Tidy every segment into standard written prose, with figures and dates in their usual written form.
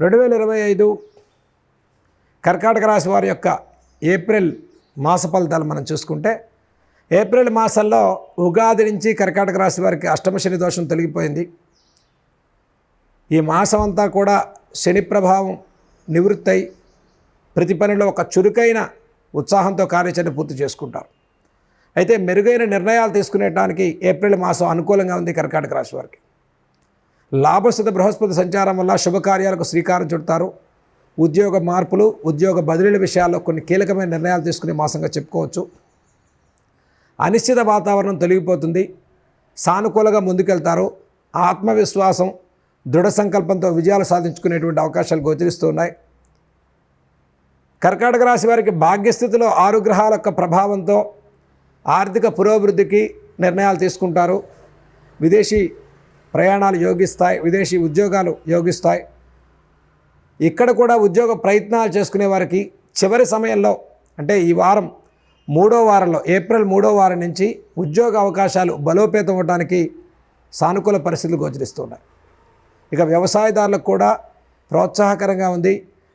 2025 కర్కాటక రాశి వారి యొక్క ఏప్రిల్ మాస ఫలితాలు మనం చూసుకుంటే, ఏప్రిల్ మాసంలో ఉగాది నుంచి కర్కాటక రాశి వారికి అష్టమ శని దోషం తొలగిపోయింది. ఈ మాసం అంతా కూడా శని ప్రభావం నివృత్తై ప్రతి పనిలో ఒక చురుకైన ఉత్సాహంతో కార్యాచరణ పూర్తి చేసుకుంటారు. అయితే మెరుగైన నిర్ణయాలు తీసుకునేటానికి ఏప్రిల్ మాసం అనుకూలంగా ఉంది కర్కాటక రాశి వారికి. లాభస్థిత బృహస్పతి సంచారం వల్ల శుభకార్యాలకు శ్రీకారం చుడతారు. ఉద్యోగ మార్పులు, ఉద్యోగ బదిలీల విషయాల్లో కొన్ని కీలకమైన నిర్ణయాలు తీసుకునే మాసంగా చెప్పుకోవచ్చు. అనిశ్చిత వాతావరణం తొలగిపోతుంది. సానుకూలంగా ముందుకెళ్తారు. ఆత్మవిశ్వాసం, దృఢ సంకల్పంతో విజయాలు సాధించుకునేటువంటి అవకాశాలు గోచరిస్తూ ఉన్నాయి. కర్కాటక రాశి వారికి భాగ్యస్థితిలో 6 గ్రహాల యొక్క ప్రభావంతో ఆర్థిక పురోభివృద్ధికి నిర్ణయాలు తీసుకుంటారు. విదేశీ ప్రయాణాలు యోగిస్తాయి, విదేశీ ఉద్యోగాలు యోగిస్తాయి. ఇక్కడ కూడా ఉద్యోగ ప్రయత్నాలు చేసుకునే వారికి చివరి సమయంలో, అంటే ఈ వారం 3వ వారంలో, ఏప్రిల్ 3వ వారం నుంచి ఉద్యోగ అవకాశాలు బలోపేతం అవ్వడానికి సానుకూల పరిస్థితులు గోచరిస్తున్నాయి. ఇక వ్యవసాయదారులకు కూడా ప్రోత్సాహకరంగా ఉంది.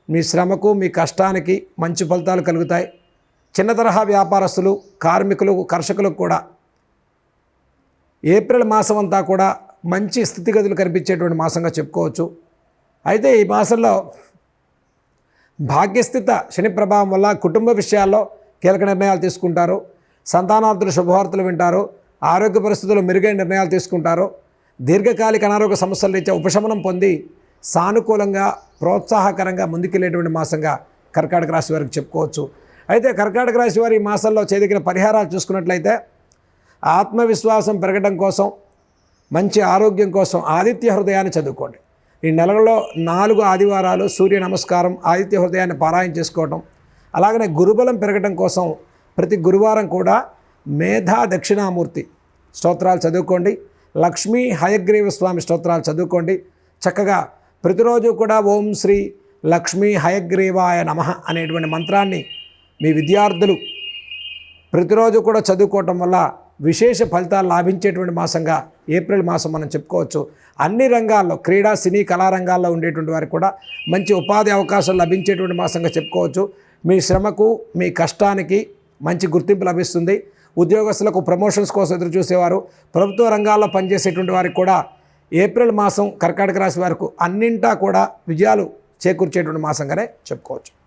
మీ శ్రమకు, మీ కష్టానికి మంచి ఫలితాలు కలుగుతాయి. చిన్న తరహా వ్యాపారస్తులు, కార్మికులు, కర్షకులకు కూడా ఏప్రిల్ మాసం అంతా కూడా మంచి స్థితిగతులు కనిపించేటువంటి మాసంగా చెప్పుకోవచ్చు. అయితే ఈ మాసంలో భాగ్యస్థిత శని ప్రభావం వల్ల కుటుంబ విషయాల్లో కీలక నిర్ణయాలు తీసుకుంటారు. సంతానార్థులు శుభవార్తలు వింటారు. ఆరోగ్య పరిస్థితుల్లో మెరుగైన నిర్ణయాలు తీసుకుంటారు. దీర్ఘకాలిక అనారోగ్య సమస్యల రీత్యా ఉపశమనం పొంది సానుకూలంగా, ప్రోత్సాహకరంగా ముందుకెళ్ళేటువంటి మాసంగా కర్కాటక రాశి వారికి చెప్పుకోవచ్చు. అయితే కర్కాటక రాశి వారి ఈ మాసంలో చేయదగిన పరిహారాలు చూసుకున్నట్లయితే, ఆత్మవిశ్వాసం పెరగడం కోసం, మంచి ఆరోగ్యం కోసం ఆదిత్య హృదయాన్ని చదువుకోండి. ఈ నెలలో 4 ఆదివారాలు సూర్య నమస్కారం, ఆదిత్య హృదయాన్ని పారాయణ చేసుకోవటం, అలాగనే గురుబలం పెరగడం కోసం ప్రతి గురువారం కూడా మేధా దక్షిణామూర్తి స్తోత్రాలు చదువుకోండి. లక్ష్మీ హయగ్రీవ స్వామి స్తోత్రాలు చదువుకోండి. చక్కగా ప్రతిరోజు కూడా ఓం శ్రీ లక్ష్మీ హయగ్రీవాయ నమః అనేటువంటి మంత్రాన్ని మీ విద్యార్థులు ప్రతిరోజు కూడా చదువుకోవటం వల్ల విశేష ఫలితాలు లాభించేటువంటి మాసంగా ఏప్రిల్ మాసం మనం చెప్పుకోవచ్చు. అన్ని రంగాల్లో, క్రీడా, సినీ, కళారంగాల్లో ఉండేటువంటి వారికి కూడా మంచి ఉపాధి అవకాశాలు లభించేటువంటి మాసంగా చెప్పుకోవచ్చు. మీ శ్రమకు, మీ కష్టానికి మంచి గుర్తింపు లభిస్తుంది. ఉద్యోగస్తులకు ప్రమోషన్స్ కోసం ఎదురు చూసేవారు, ప్రభుత్వ రంగాల్లో పనిచేసేటువంటి వారికి కూడా ఏప్రిల్ మాసం కర్కాటక రాశి వారికి అన్నింటా కూడా విజయాలు చేకూర్చేటువంటి మాసంగానే చెప్పుకోవచ్చు.